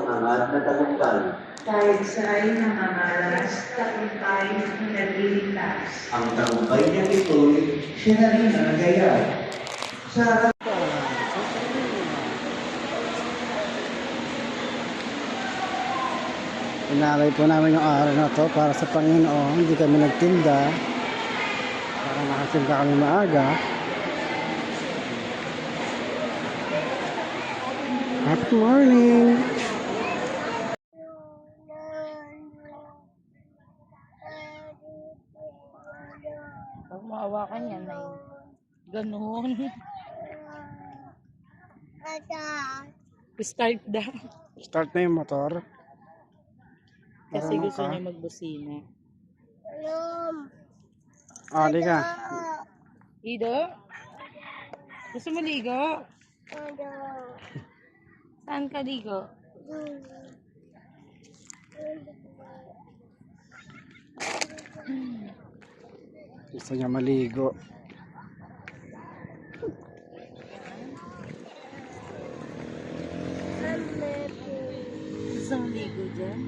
hangad na tagumpay. Kahit sa'y nangangalas, tagumpay na nagliligtas. Ang tagumpay niya ito'y siya na rin ang nagaya. Sa harap Inalay po namin yung araw na to para sa Panginoon. Hindi kami nagtinda. Para nakatinda kami maaga. Happy morning! Pag maawakan yan ay ganun. Start daw. Start na yung motor. Kasi Marunong gusto ka? niya magbusina. Di ka. Ido? Gusto mo ligo? Saan ka ligo? Gusto niya maligo. Gusto mo ligo dyan?